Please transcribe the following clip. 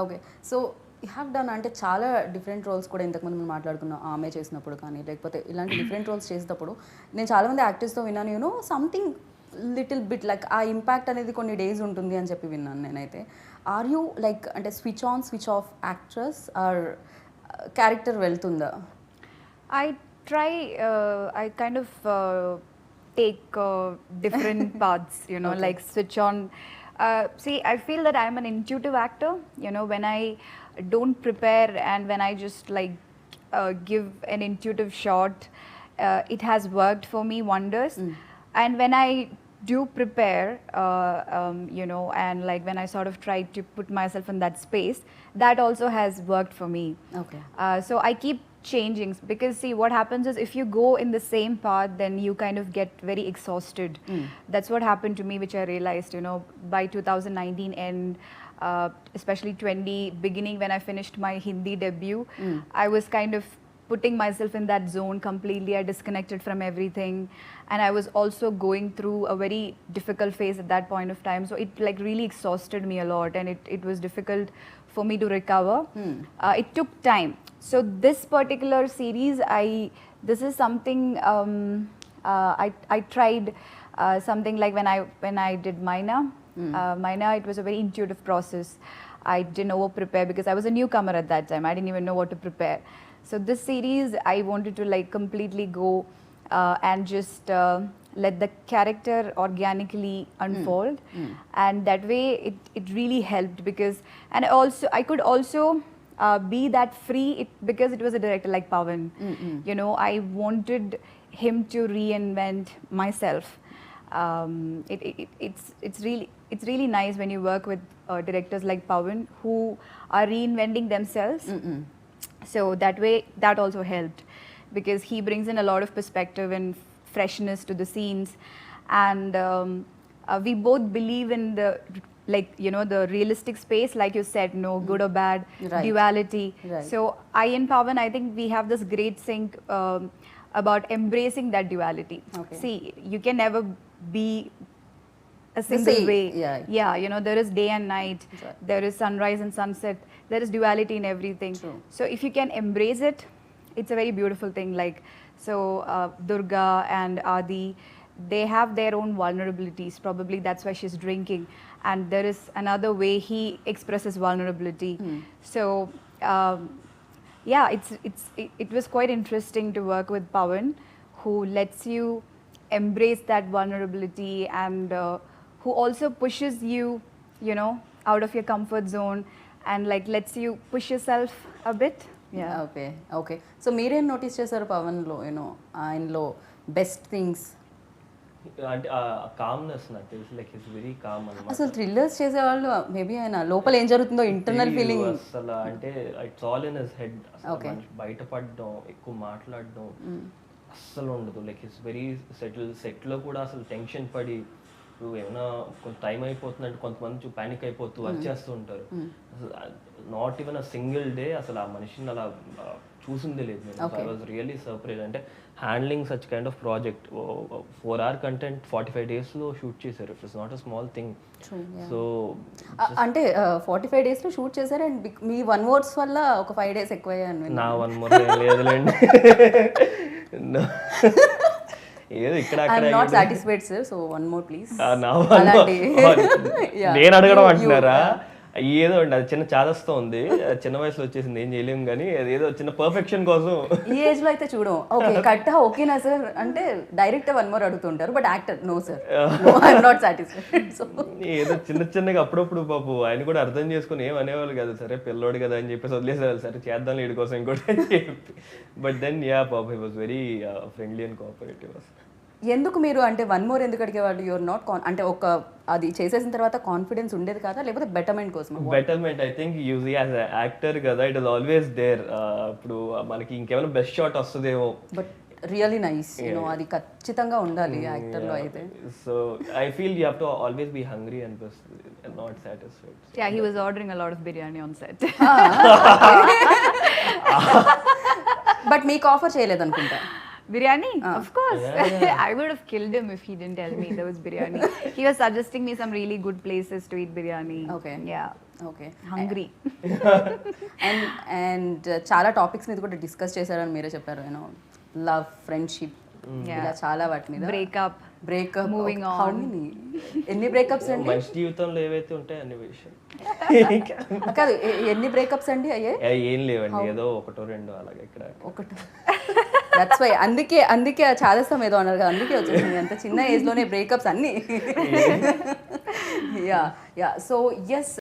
Okay. So you have done అంటే చాలా different roles కూడా ఇంతకుముందు మనం మాట్లాడుకున్నాం. ఆమె చేసినప్పుడు కానీ, లేకపోతే ఇలాంటి డిఫరెంట్ రోల్స్ చేసేటప్పుడు నేను చాలామంది యాక్టర్స్‌తో విన్నాను. సంథింగ్ లిటిల్ బిట్ లైక్ ఆ ఇంపాక్ట్ అనేది కొన్ని డేస్ ఉంటుంది అని చెప్పి విన్నాను నేనైతే. ఆర్ యూ లైక్ అంటే switch on, switch off actress or character వెళ్తుందా? I try, I kind of take different paths, Okay. like switch on. See, I feel that I'm an intuitive actor, when I don't prepare and when I just like give an intuitive shot, it has worked for me wonders. And when I do prepare, and like when I sort of try to put myself in that space, that also has worked for me. Okay. So I keep changing because see what happens is if you go in the same path then you kind of get very exhausted. That's what happened to me, which I realized by 2019 and especially 20 beginning when I finished my Hindi debut. I was kind of putting myself in that zone completely. I disconnected from everything and I was also going through a very difficult phase at that point of time, so it like really exhausted me a lot and it was difficult for me to recover. It took time. So this particular series, this is something I tried something like when I did Maina. Maina, it was a very intuitive process. I didn't over prepare because I was a newcomer at that time. I didn't even know what to prepare. So this series, I wanted to like completely go and just let the character organically unfold. And that way it really helped because, and also I could also be that free because it was a director like Pawan. I wanted him to reinvent myself. It's really nice when you work with directors like Pawan who are reinventing themselves. So that way that also helped because he brings in a lot of perspective and freshness to the scenes, and we both believe in the the realistic space, like you said, no good or bad, Right. duality. Right. So I and Pawan, I think we have this great sync about embracing that duality. Okay. See, you can never be a single same, way. yeah. There is day and night. Right. There is sunrise and sunset. There is duality in everything. True. So if you can embrace it, it's a very beautiful thing. Like, so Durga and Adi, they have their own vulnerabilities. Probably that's why she's drinking. And there is another way he expresses vulnerability. So it was quite interesting to work with Pawan, who lets you embrace that vulnerability and who also pushes you, out of your comfort zone and like lets you push yourself a bit. Yeah. Okay. Okay. So మీరేం notice చేశారు పవన్లో ఆయనలో best things? అంటే calmness నాకు తెలిసి like his very calm అన్నమాట. అసలు thrillers చేసేవాళ్ళు maybe ఆయన లోపల ఏం జరుగుతుందో ఇంటర్నల్ ఫీలింగ్ అసలు అంటే it's all in his head. Okay. బయటపడడం, ఎక్కువ మాట్లాడడం అస్సలు ఉండదు. లైక్ హిస్ వెరీ సెట్లో కూడా అసలు టెన్షన్ పడి ఇప్పుడు ఏమైనా కొంత టైం అయిపోతుందంటే కొంతమంది ప్యానిక్ అయిపోతూ వచ్చేస్తూ ఉంటారు. అసలు not even a single day అసలు ఆ మనిషిని అలా చూసిందే లేదు నేను. I was really surprise. అంటే handling such kind of project 4 hour content 45 daysలో షూట్ చేశారు. It is not a small thing. So అంటే 45 daysలో షూట్ చేశారు అండ్ మీ 1 words వల్ల ఒక 5 days ఎక్కువయ్యాను. నా 1 more లేదులేండి. ఏదో ఇక్కడ I'm not satisfied sir, so 1 more please. నేను అడగడం అంటున్నారా? ఏదో అండి అది చిన్న చాదస్తో ఉంది. చిన్న వయసులో వచ్చేసింది, ఏం చేయలేము. కానీ ఏదో చిన్న పర్ఫెక్షన్ కోసం ఈ ఏజ్ లో అయితే చూడం. ఓకే కట్ ఓకేనా సార్ అంటే డైరెక్టర్ 1 more అడుగుతుంటారు, but actor no sir, I'm not satisfied. So ఏదో చిన్నగా అప్పుడప్పుడు పాపు ఆయన కూడా అర్థం చేసుకుని ఏం అనేవాళ్ళు కదా, సరే పిల్లోడు కదా అని చెప్పేసి వదిలేసేవాళ్ళు. సరే చేద్దాం వీడి కోసం ఇంకోటి అని చెప్పి. బట్ దెన్ పాప he was very friendly and cooperative. ఎందుకు మీరు అంటే 1 more ఎందుకు అడిగేవాళ్ళు? యువర్ నాట్ అంటే ఒక అది చేసేసిన తర్వాత కాన్ఫిడెన్స్ ఉండేది కదా, లేకపోతే బెటర్మెంట్ కోసం? Betterment I think usually as actor కదా, ఇట్ ఇస్ ఆల్వేస్ దేర్. ఇప్పుడు మనకి ఇంకేమైనా బెస్ట్ షాట్ వస్తుందేమో, బట్ రియల్లీ నైస్ అది ఖచ్చితంగా ఉండాలి యాక్టర్ లో అయితే. So I feel you have to always be hungry and not satisfied. Yeah, he was ordering a lot of biryani on set. But మీకు ఆఫర్ చేయలేదు అనుకుంటా. Biryani? Of course. I would have killed him if he didn't tell me there was biryani. He was suggesting me some really good places to eat biryani. Okay. Yeah. Okay hungry. And చాలా topics మీద కూడా discuss చేశారని మీరే చెప్పారు you know love friendship ఇలా చాలా వాటి మీద Breakup. Breakup Moving on. How many ఎన్ని బ్రేకప్స్ అండి మనిషి జీవితంలో ఏవైతే ఉంటాయో అన్ని విషయం కాదు ఎన్ని బ్రేకప్స్ అండి అయ్యే ఏం లేవండి ఏదో ఒకటో రెండో అలాగే ఇక్కడ ఒకటి దట్స్ వై అందుకే చాదస్తాం ఏదో అన్నారు కదా అందుకే వచ్చేసింది అంత చిన్న ఏజ్ లోనే బ్రేకప్స్ అన్ని యా సో ఎస్